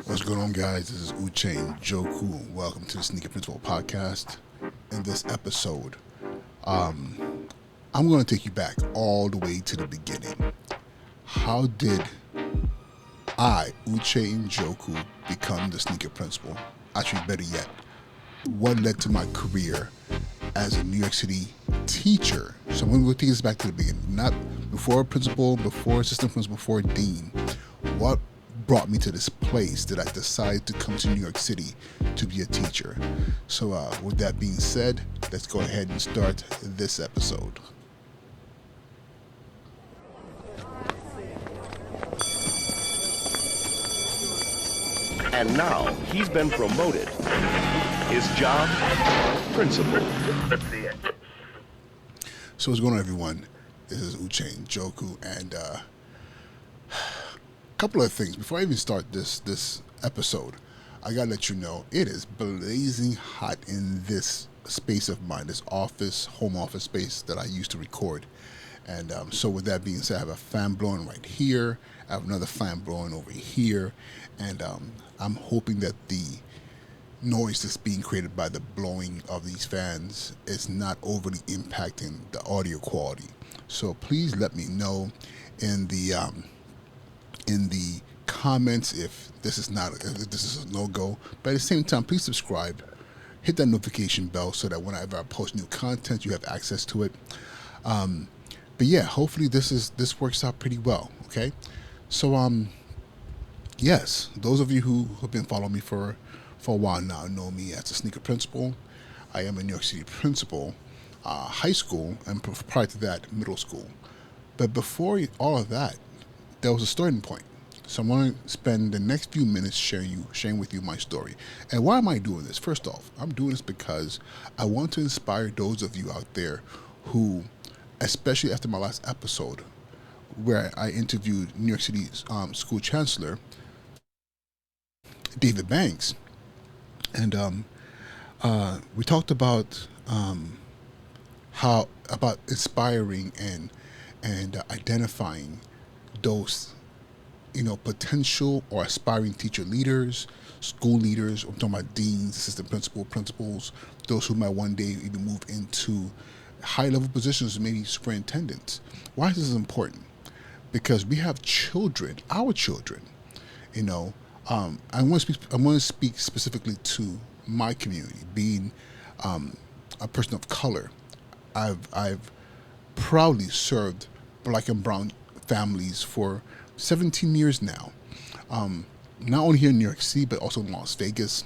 What's going on, guys? This is Uche and Joku. Welcome to the Sneaker Principal Podcast. In this episode, I'm going to take you back all the way to the beginning. How did Uche and Joku, become the Sneaker Principal? Actually, better yet, what led to my career as a New York City teacher? So I'm going to take this back to the beginning. Not before principal, before assistant principal, before dean. What brought me to this place that I decided to come to New York City to be a teacher? So with that being said, let's go ahead and start this episode. And now he's been promoted. His job, principal. So what's going on, everyone? This is Uche and Joku, and a couple of things before I even start this episode. I gotta let you know it is blazing hot in this space of mine, this home office space that I used to record. And so with that being said, I have a fan blowing right here. I have another fan blowing over here, and I'm hoping that the noise that's being created by the blowing of these fans is not overly impacting the audio quality. So please let me know in the comments if this is a no-go. But at the same time, please subscribe, hit that notification bell so that whenever I post new content, you have access to it. But yeah, hopefully this works out pretty well. Okay, so yes, those of you who have been following me for a while now know me as a Sneaker Principal. I am a New York City principal, high school, and prior to that, middle school. But before all of that, there was a starting point. So I'm going to spend the next few minutes sharing with you my story. And why am I doing this? First off, I'm doing this because I want to inspire those of you out there who, especially after my last episode, where I interviewed New York City school chancellor David Banks, and we talked about how about inspiring and identifying those potential or aspiring teacher leaders, school leaders. I'm talking about deans, assistant principals, those who might one day even move into high-level positions, maybe superintendents. Why is this important? Because we have children, our children. I want to speak specifically to my community, being a person of color. I've proudly served Black and brown families for 17 years now, not only here in New York City, but also in Las Vegas.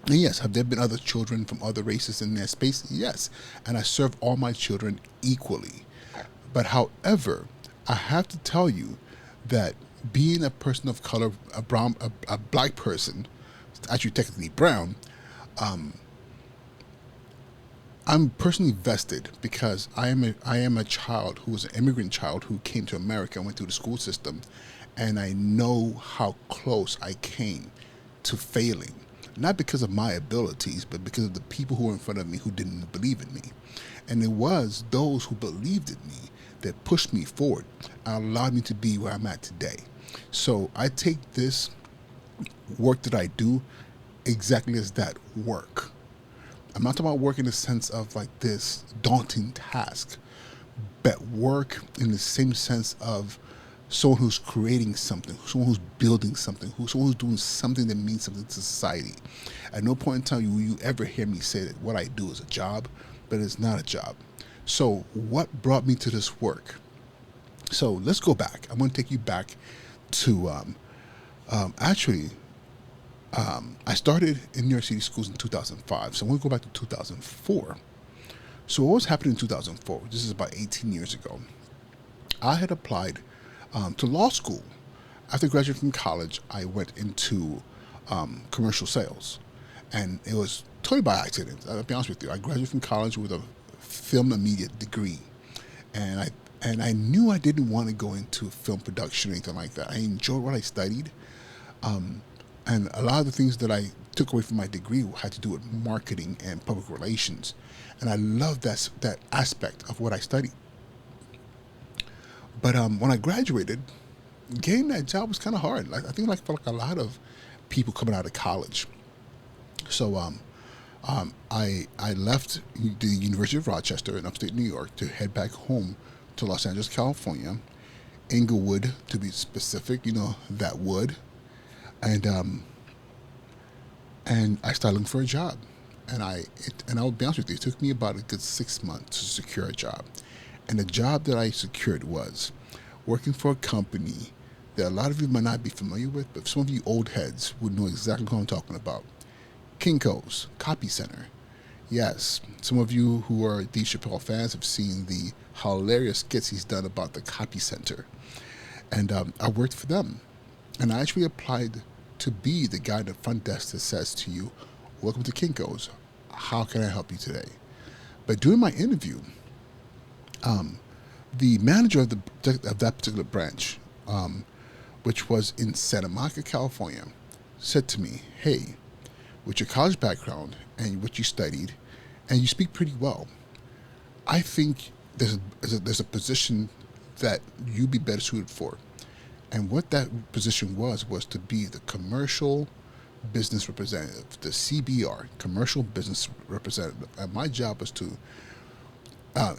And yes, have there been other children from other races in their space? Yes, and I serve all my children equally. But however, I have to tell you that being a person of color, a black person, actually technically brown, I'm personally vested because I am a child who was an immigrant child who came to America and went through the school system, and I know how close I came to failing, not because of my abilities, but because of the people who were in front of me who didn't believe in me. And it was those who believed in me that pushed me forward and allowed me to be where I'm at today. So I take this work that I do exactly as that, work. I'm not talking about work in the sense of like this daunting task, but work in the same sense of someone who's creating something, someone who's building something, someone who's doing something that means something to society. At no point in time will you ever hear me say that what I do is a job, but it's not a job. So what brought me to this work? So let's go back. I'm going to take you back to I started in New York City schools in 2005. So I'm going to go back to 2004. So what was happening in 2004? This is about 18 years ago. I had applied to law school. After graduating from college, I went into commercial sales. And it was totally by accident. I'll be honest with you. I graduated from college with a film and media degree. And I knew I didn't want to go into film production or anything like that. I enjoyed what I studied. And a lot of the things that I took away from my degree had to do with marketing and public relations. And I love that aspect of what I studied. But when I graduated, getting that job was kind of hard. Like I think like for like a lot of people coming out of college. So I left the University of Rochester in upstate New York to head back home to Los Angeles, California, Inglewood to be specific. You know that wood, and I started looking for a job. And I'll be honest with you, it took me about a good 6 months to secure a job. And the job that I secured was working for a company that a lot of you might not be familiar with, but some of you old heads would know exactly what I'm talking about. Kinko's Copy Center. Yes, some of you who are Dave Chappelle fans have seen the hilarious skits he's done about the Copy Center. And I worked for them. And I actually applied to be the guy at the front desk that says to you, "Welcome to Kinko's. How can I help you today?" But during my interview, the manager of that particular branch, which was in Santa Monica, California, said to me, "Hey, with your college background and what you studied, and you speak pretty well, I think there's a position that you'd be better suited for." And what that position was to be the commercial business representative, the CBR, commercial business representative. And my job was to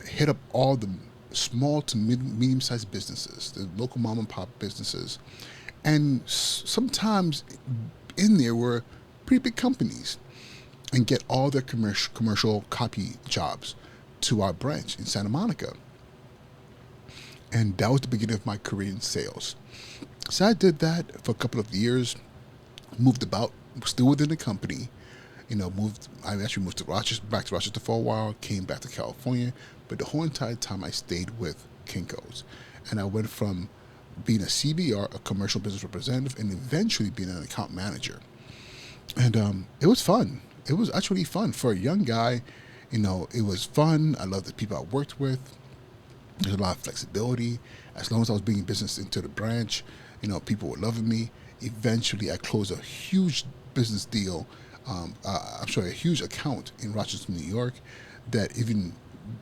hit up all the small to medium-sized businesses, the local mom and pop businesses, and sometimes in there were pretty big companies, and get all their commercial copy jobs to our branch in Santa Monica. And that was the beginning of my career in sales. So I did that for a couple of years, moved about, still within the company. You know, I actually moved to Rochester, back to Rochester for a while, came back to California, but the whole entire time I stayed with Kinko's. And I went from being a CBR, a commercial business representative, and eventually being an account manager. And it was fun. It was actually fun for a young guy. You know, it was fun. I loved the people I worked with. There's a lot of flexibility. As long as I was bringing business into the branch, you know, people were loving me. Eventually, I closed a huge business deal. A huge account in Rochester, New York, that even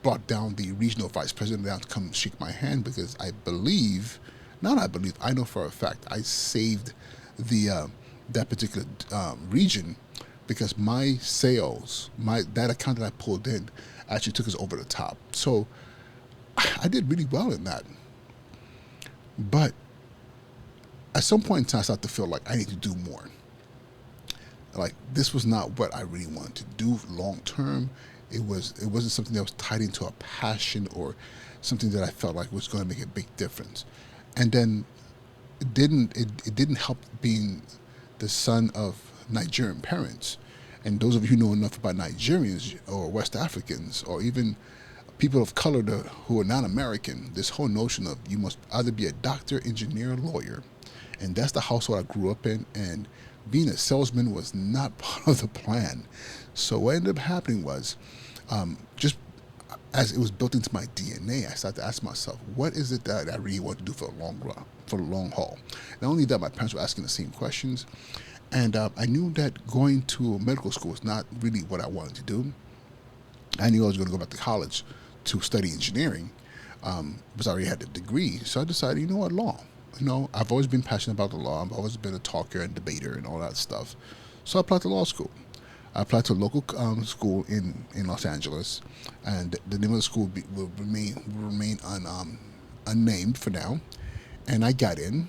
brought down the regional vice president down to come shake my hand because I know for a fact, I saved the that particular region because my sales, that account that I pulled in, actually took us over the top. So I did really well in that. But at some point in time, I started to feel like I need to do more. Like this was not what I really wanted to do long term. It wasn't something that was tied into a passion or something that I felt like was going to make a big difference. And then it didn't help being the son of Nigerian parents. And those of you who know enough about Nigerians or West Africans or even people of color who are not American, this whole notion of you must either be a doctor, engineer, or lawyer. And that's the household I grew up in. And being a salesman was not part of the plan. So what ended up happening was, just as it was built into my DNA, I started to ask myself, what is it that I really want to do for the long run, for the long haul? Not only that, my parents were asking the same questions. And I knew that going to medical school was not really what I wanted to do. I knew I was going to go back to college to study engineering, because I already had the degree. So I decided, you know what, law. You know, I've always been passionate about the law. I've always been a talker and debater and all that stuff. So I applied to law school. I applied to a local school in Los Angeles, and the name of the school will remain unnamed for now. And I got in.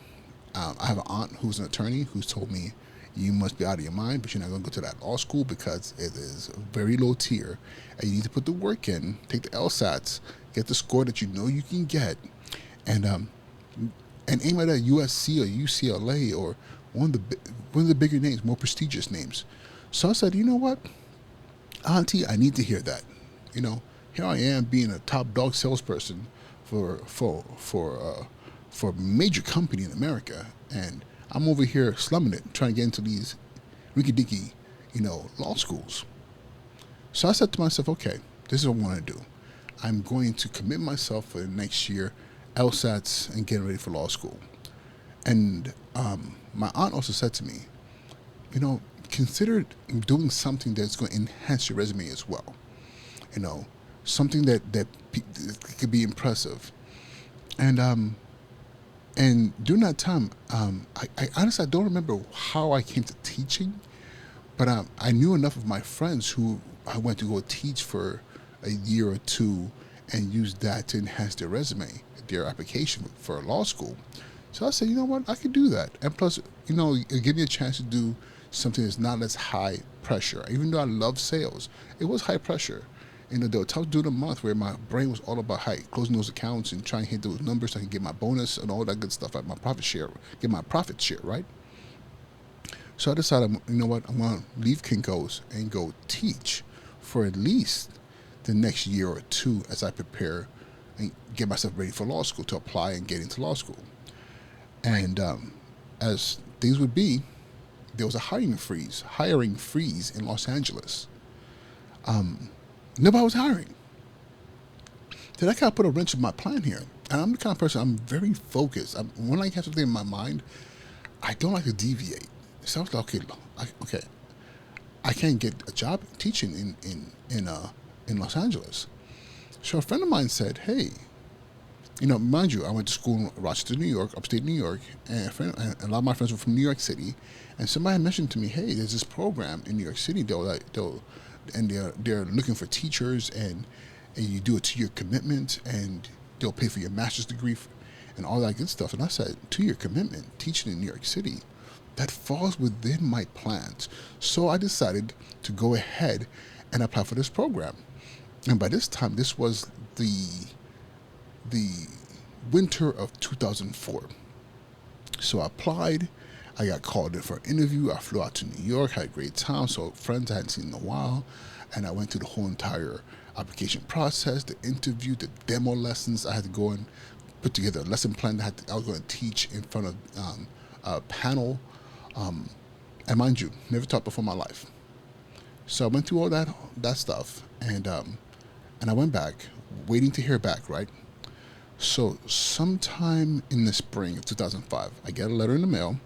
I have an aunt who's an attorney who's told me, you must be out of your mind, but you're not going to go to that law school because it is very low tier, and you need to put the work in, take the LSATs, get the score that you know you can get, and aim at a USC or UCLA or one of the bigger names, more prestigious names. So I said, you know what, Auntie, I need to hear that. You know, here I am being a top dog salesperson for a major company in America, and I'm over here slumming it, trying to get into these rinky-dinky, law schools. So I said to myself, okay, this is what I want to do. I'm going to commit myself for the next year, LSATs, and getting ready for law school. And my aunt also said to me, consider doing something that's going to enhance your resume as well. Something that could be impressive. And And during that time, I honestly I don't remember how I came to teaching, but I knew enough of my friends who I went to go teach for a year or two and used that to enhance their resume, their application for law school. So I said, you know what, I could do that. And plus, it gave me a chance to do something that's not as high pressure. Even though I love sales, it was high pressure. There were times during the month where my brain was all about closing those accounts and trying to hit those numbers so I can get my bonus and all that good stuff, like my profit share, get my profit share, right? So I decided, you know what, I'm going to leave Kinko's and go teach for at least the next year or two as I prepare and get myself ready for law school to apply and get into law school. And as things would be, there was a hiring freeze in Los Angeles. Nobody was hiring. So that kind of put a wrench in my plan here. And I'm the kind of person, I'm very focused. When I have something in my mind, I don't like to deviate. So I was like, okay, I can't get a job teaching in Los Angeles. So a friend of mine said, hey, mind you, I went to school in Rochester, New York, upstate New York, and a lot of my friends were from New York City. And somebody had mentioned to me, hey, there's this program in New York City, they're looking for teachers, and you do a 2-year commitment, and they'll pay for your master's degree and all that good stuff. And I said, 2-year commitment, teaching in New York City, that falls within my plans. So I decided to go ahead and apply for this program. And by this time, this was the winter of 2004. So I applied. I got called in for an interview. I flew out to New York, had a great time. So friends I hadn't seen in a while. And I went through the whole entire application process, the interview, the demo lessons. I had to go and put together a lesson plan that I was going to teach in front of a panel. And mind you, never taught before in my life. So I went through all that stuff, and I went back, waiting to hear back, right? So sometime in the spring of 2005, I get a letter in the mail,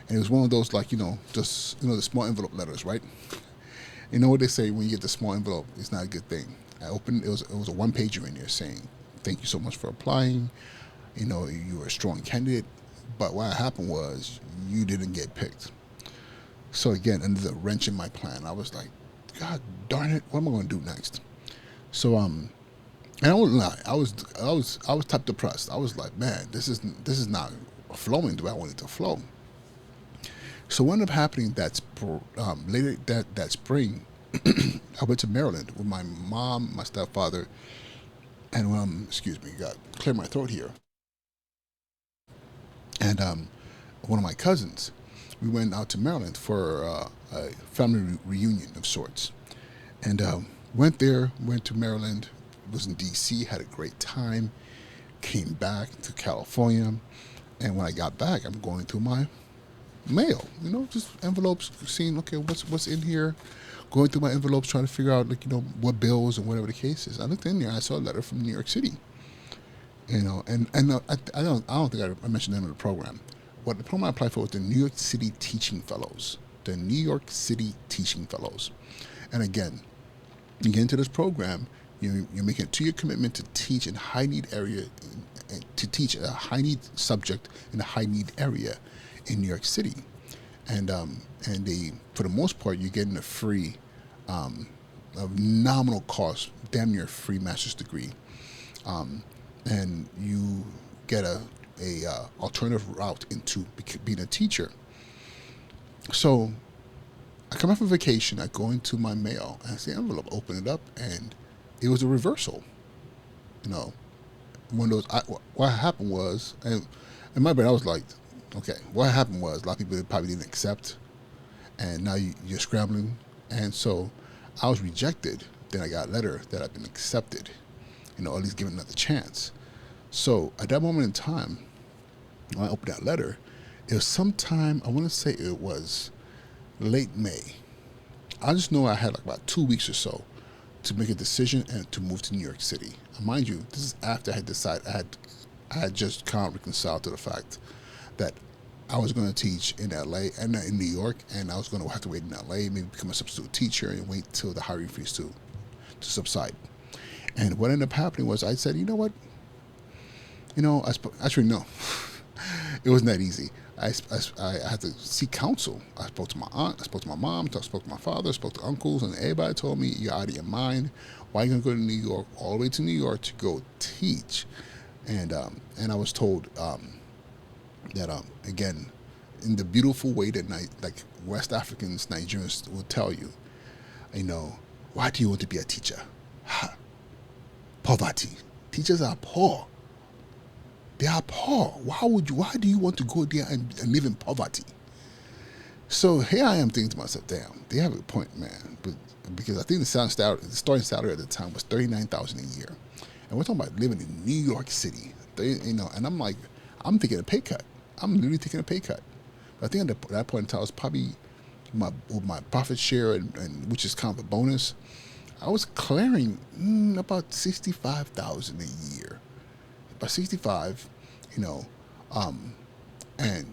and it was one of those the small envelope letters, right? You know what they say when you get the small envelope, it's not a good thing. I opened it was a one-pager in there saying, "Thank you so much for applying. You were a strong candidate, but what happened was you didn't get picked." So again, under the wrench in my plan, I was like, God darn it, what am I going to do next? So and I won't lie, I was type depressed. I was like, man, this is not flowing the way I want it to flow. So what ended up happening later that spring, I went to Maryland with my mom, my stepfather, and excuse me, got clear my throat here, and one of my cousins. We went out to Maryland for a family reunion of sorts, and went to Maryland, was in D.C., had a great time, came back to California, and when I got back, I'm going through my mail, just envelopes, seeing, okay, what's in here, going through my envelopes, trying to figure out, what bills and whatever the case is. I looked in there, I saw a letter from New York City, and I don't think I mentioned the name of the program. What the program I applied for was the New York City Teaching Fellows. The New York City Teaching Fellows. And again, you get into this program, you're making a 2-year commitment to teach in high-need area, to teach a high-need subject in a high-need area in New York City. And they, for the most part, you're getting a free, a nominal cost, damn near free master's degree. And you get a alternative route into being a teacher. So I come back from vacation, I go into my mail, and I see the envelope, open it up, and it was a reversal. One of those, what happened was, and in my brain I was like, okay, what happened was a lot of people probably didn't accept, and now you're scrambling. And so I was rejected, then I got a letter that I've been accepted, at least given another chance. So at that moment in time, when I opened that letter, it was sometime, I want to say it was late May. I just know I had like about 2 weeks or so to make a decision and to move to New York City. And mind you, this is after I had decided, I had just kind of reconciled to the fact that I was going to teach in LA and in New York, and I was going to have to wait in LA, maybe become a substitute teacher and wait till the hiring freeze to subside. And what ended up happening was I said, you know what? Actually, no. It wasn't that easy. I had to seek counsel. I spoke to my aunt, I spoke to my mom, I spoke to my father, I spoke to uncles, and everybody told me, you're out of your mind. Why are you going to go to New York, all the way to New York to go teach? And I was told that, again, in the beautiful way that like West Africans, Nigerians will tell you, you know, why do you want to be a teacher? Ha, poverty. Teachers are poor. They are poor. Why do you want to go there and live in poverty? So here I am thinking to myself, damn, they have a point, man. But because I think the starting salary at the time was $39,000 a year, and we're talking about living in New York City, and I'm like, I'm taking a pay cut. I'm literally taking a pay cut. But I think at that point in time, I was probably with my profit share, and which is kind of a bonus. I was clearing about 65,000 a year. By 65, you know, and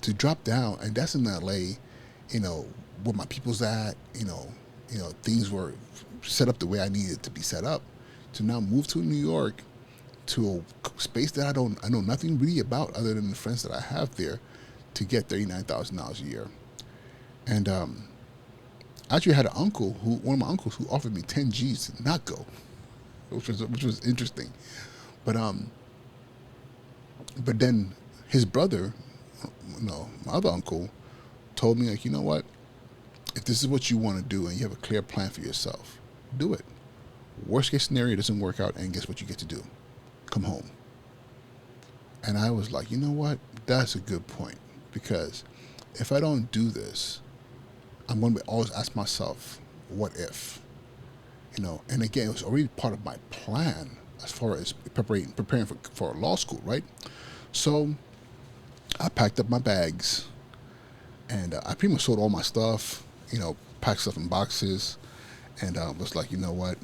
to drop down, and that's in LA, where my people's at, things were set up the way I needed to be set up. To now move to New York, to a space that I know nothing really about other than the friends that I have there, to get $39,000 a year. And I actually had one of my uncles who offered me 10 G's to not go, which was interesting. But then his brother, my other uncle, told me, like, you know what? If this is what you want to do and you have a clear plan for yourself, do it. Worst case scenario, it doesn't work out, and guess what you get to do? Come home. And I was like, you know what? That's a good point, because if I don't do this, I'm going to always ask myself, what if? And again, it was already part of my plan as far as preparing for law school, right? So I packed up my bags, and I pretty much sold all my stuff, packed stuff in boxes, and was like, you know what?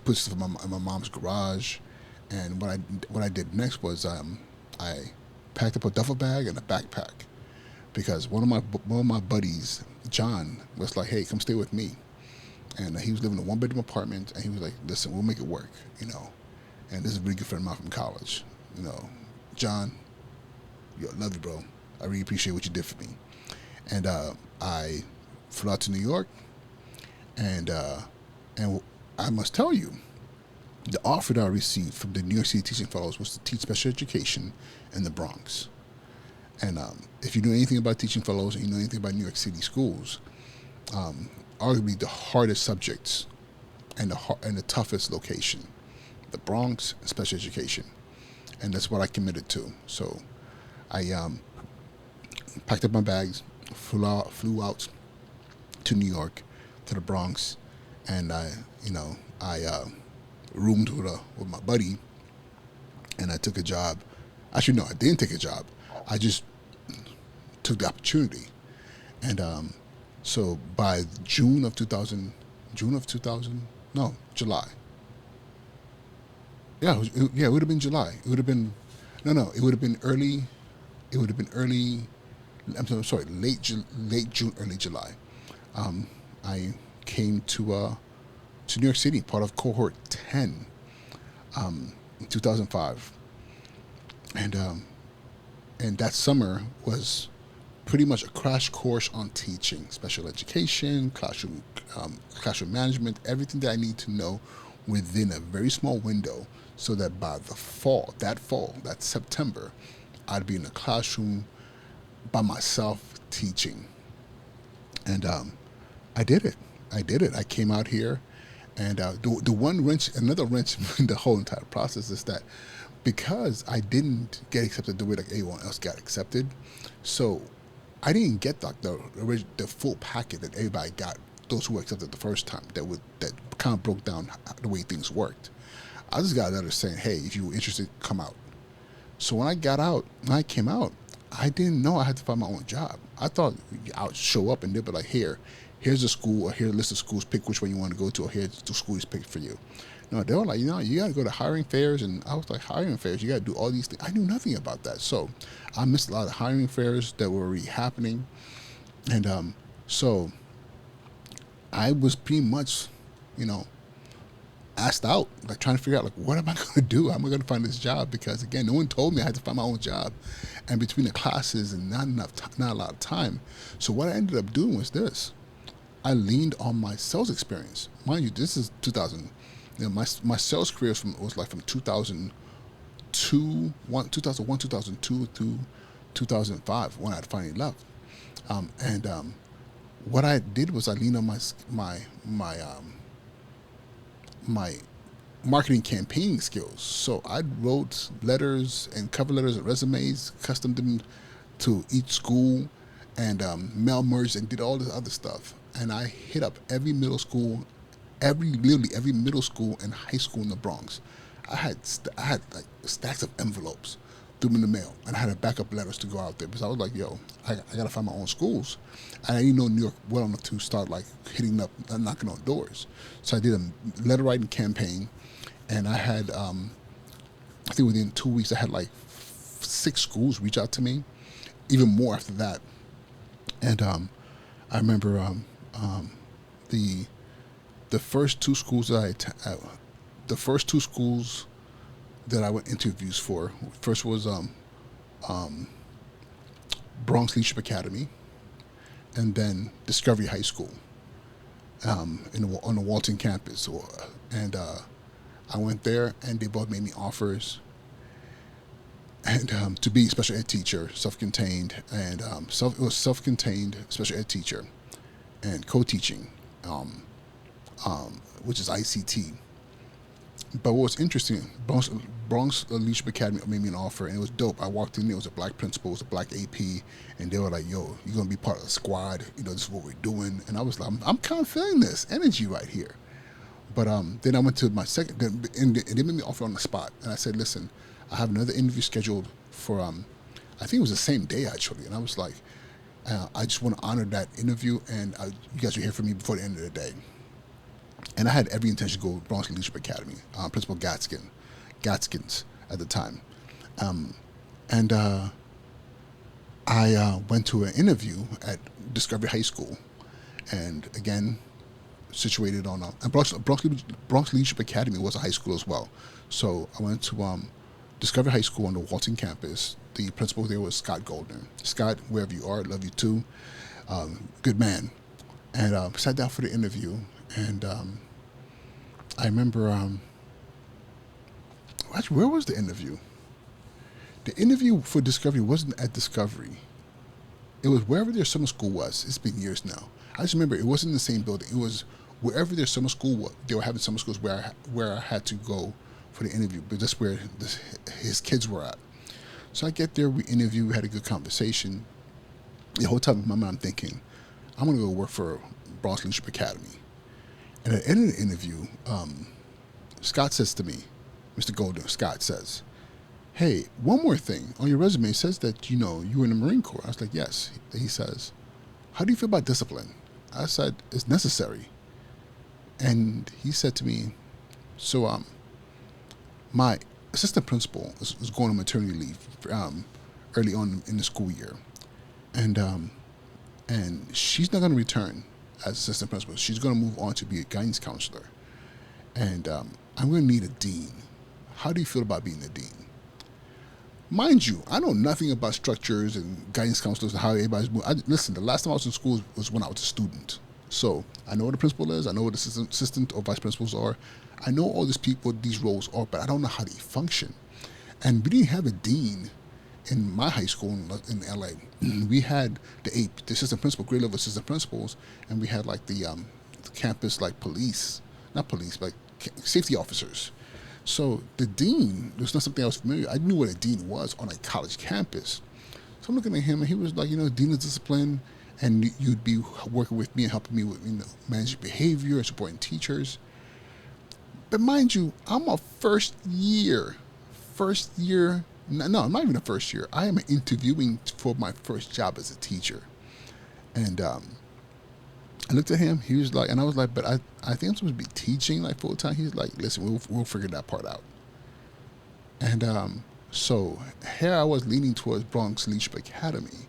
Put stuff in my mom's garage. And what I did next was I packed up a duffel bag and a backpack, because one of my buddies, John, was like, hey, come stay with me. And he was living in a 1-bedroom apartment, and he was like, listen, we'll make it work, And this is a really good friend of mine from college, John, love you, bro. I really appreciate what you did for me. And I flew out to New York, and I must tell you, the offer that I received from the New York City Teaching Fellows was to teach special education in the Bronx. And if you know anything about Teaching Fellows and you know anything about New York City schools, arguably the hardest subjects and the toughest location, the Bronx and special education. And that's what I committed to. So I packed up my bags, flew out to New York, to the Bronx, and I roomed with my buddy, and I took a job. Actually, no, I didn't take a job. I just took the opportunity. And so by July. Yeah, it would have been July. It would have been, no, it would have been early. It would have been early. I'm sorry, late June, early July. I came to New York City, part of cohort 10, in 2005, and that summer was pretty much a crash course on teaching, special education, classroom management, everything that I need to know within a very small window, so that by that September, I'd be in a classroom by myself teaching. And I did it. I came out here, and another wrench in the whole entire process is that because I didn't get accepted the way like everyone else got accepted, so I didn't get the full packet that everybody got. Those who were accepted the first time, that kind of broke down the way things worked. I just got a letter saying, hey, if you were interested, come out. So when I came out, I didn't know I had to find my own job. I thought I would show up and they'd be like, here's a school, or here's a list of schools, pick which one you want to go to, or here's the school is picked for you. No, they were like, you got to go to hiring fairs. And I was like, hiring fairs, you got to do all these things. I knew nothing about that. So I missed a lot of hiring fairs that were already happening. And so I was pretty much, asked out, like trying to figure out like what am I going to do? How am I going to find this job? Because again, no one told me I had to find my own job, and between the classes and not a lot of time. So what I ended up doing was this: I leaned on my sales experience. Mind you, this is 2000. My sales career was like from 2001, 2002 through 2005 when I finally left. And what I did was I leaned on my marketing campaigning skills. So I wrote letters and cover letters and resumes, custom them to each school, and mail merged and did all this other stuff. And I hit up every middle school, literally every middle school and high school in the Bronx. I had like stacks of envelopes, threw them in the mail, and I had to backup letters to go out there because I was like, yo, I gotta find my own schools, and I didn't know New York well enough to start like hitting up, knocking on doors. So I did a letter writing campaign, and I had, I think within 2 weeks, I had like 6 schools reach out to me, even more after that. And I remember the the first two schools that the first two schools that I went interviews for. First was um, Bronx Leadership Academy, and then Discovery High School on the Walton campus. And I went there, and they both made me offers. And to be a special ed teacher, self-contained, and it was self-contained special ed teacher, and co-teaching, which is ICT. But what was interesting, Bronx Leadership Academy made me an offer, and it was dope. I walked in there, it was a black principal, it was a black AP, and they were like, yo, you're going to be part of the squad, this is what we're doing. And I was like, I'm kind of feeling this energy right here. But then I went to my second, and they made me an offer on the spot. And I said, listen, I have another interview scheduled for, I think it was the same day actually. And I was like, I just want to honor that interview, and you guys will hear from me before the end of the day. And I had every intention to go to Bronx Leadership Academy, Principal Gatskins at the time. And I went to an interview at Discovery High School, and again, situated on and Bronx Leadership Academy was a high school as well. So I went to Discovery High School on the Walton campus. The principal there was Scott Goldner. Scott, wherever you are, love you too. Good man. And sat down for the interview, and I remember, actually, where was the interview? The interview for Discovery wasn't at Discovery. It was wherever their summer school was. It's been years now. I just remember it wasn't in the same building. It was wherever their summer school was. They were having summer schools where I had to go for the interview, but that's where his kids were at. So I get there, we interview, we had a good conversation. The whole time in my mind, I'm thinking, I'm going to go work for Bronx Leadership Academy. And at the end of the interview, Scott says to me, Mr. Golden, Scott says, hey, one more thing. On your resume, it says that, you were in the Marine Corps. I was like, yes. He says, how do you feel about discipline? I said, it's necessary. And he said to me, so my assistant principal is going on maternity leave early on in the school year. And she's not going to return as assistant principal. She's going to move on to be a guidance counselor. And I'm going to need a dean. How do you feel about being a dean? Mind you, I know nothing about structures and guidance counselors and how everybody's moving. Listen, the last time I was in school was when I was a student. So I know what a principal is. I know what assistant or vice principals are. I know all these people, these roles are, but I don't know how they function. And we didn't have a dean in my high school in LA. We had the assistant principal, grade level assistant principals, and we had like the campus like not police, but safety officers. So the dean was not something I was familiar with. I knew what a dean was on a college campus. So I'm looking at him, and he was like, dean of discipline, and you'd be working with me and helping me with managing behavior and supporting teachers. But mind you, I'm a first year. No, I'm not even a first year. I am interviewing for my first job as a teacher. And I looked at him. He was like, and I was like, but I think I'm supposed to be teaching like full time. He's like, listen, we'll figure that part out. And so here I was leaning towards Bronx Leadership Academy,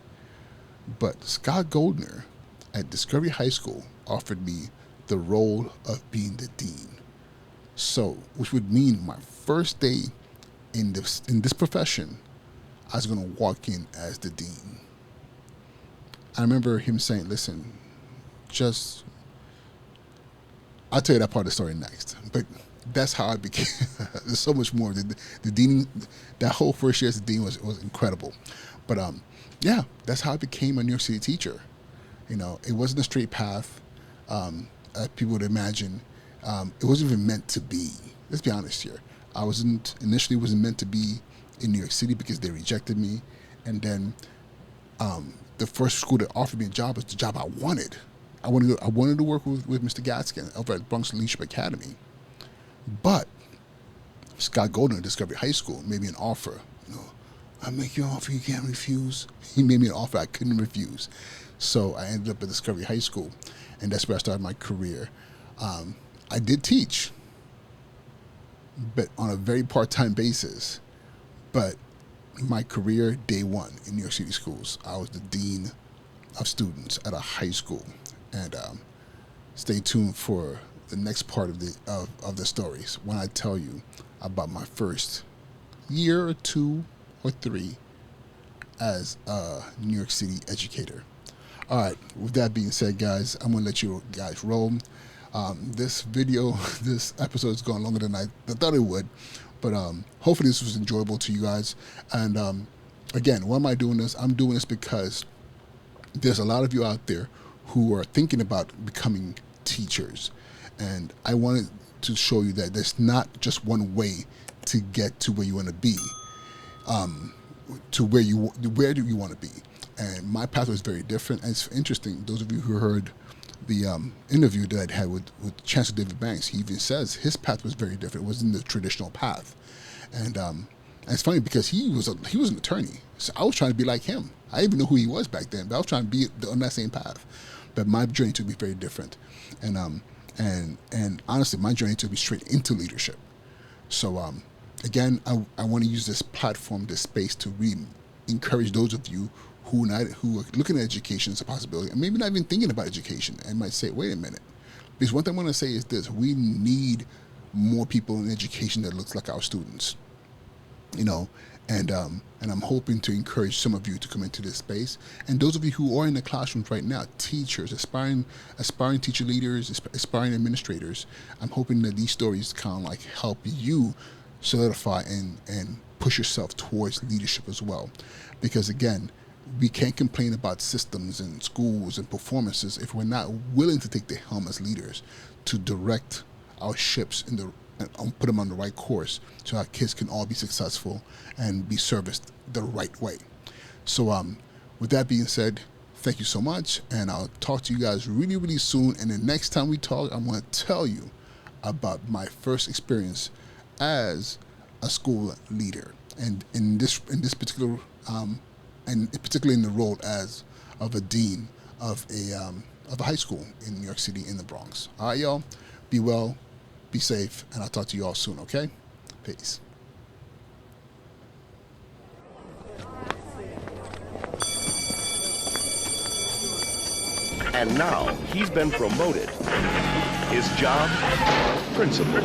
but Scott Goldner at Discovery High School offered me the role of being the dean. So, which would mean my first day in this profession, I was going to walk in as the dean. I remember him saying, "Listen, just I'll tell you that part of the story next." But that's how I became. There's so much more. The dean, that whole first year as the dean was incredible. But yeah, that's how I became a New York City teacher. It wasn't a straight path. As people would imagine, it wasn't even meant to be. Let's be honest here. I wasn't meant to be in New York City because they rejected me, and then the first school that offered me a job was the job I wanted. I wanted to work with Mr. Gaskin over at Bronx Leadership Academy, but Scott Golden at Discovery High School made me an offer. I make you an offer you can't refuse. He made me an offer I couldn't refuse. So I ended up at Discovery High School, and that's where I started my career. I did teach, but on a very part-time basis. But my career, day one in New York City schools, I was the dean of students at a high school. And stay tuned for the next part of the stories when I tell you about my first year or 2 or 3 as a New York City educator. All right, with that being said, guys, I'm going to let you guys roll. This episode is going longer than I thought it would, but hopefully this was enjoyable to you guys. And again, why am I doing this? I'm doing this because there's a lot of you out there who are thinking about becoming teachers, and I wanted to show you that there's not just one way to get to where you want to be, where do you want to be. And my path was very different. And it's interesting, those of you who heard the interview that I had with Chancellor David Banks, he even says his path was very different. It wasn't the traditional path. And it's funny because he was an attorney. So I was trying to be like him. I didn't even know who he was back then, but I was trying to be on that same path. But my journey took me very different. And honestly, my journey took me straight into leadership. So again, I want to use this platform, this space to really encourage those of you who are looking at education as a possibility, and maybe not even thinking about education, and might say, wait a minute. Because one thing I want to say is this: we need more people in education that looks like our students. And I'm hoping to encourage some of you to come into this space. And those of you who are in the classrooms right now, teachers, aspiring teacher leaders, aspiring administrators, I'm hoping that these stories kind of like help you solidify and push yourself towards leadership as well. Because again, we can't complain about systems and schools and performances if we're not willing to take the helm as leaders to direct our ships and put them on the right course so our kids can all be successful and be serviced the right way. So with that being said, thank you so much, and I'll talk to you guys really, really soon. And the next time we talk, I'm going to tell you about my first experience as a school leader, and in this particular and particularly in the role of a dean of a high school in New York City in the Bronx. All right, y'all, be well, be safe, and I'll talk to you all soon, okay? Peace. And now he's been promoted. His job, principal.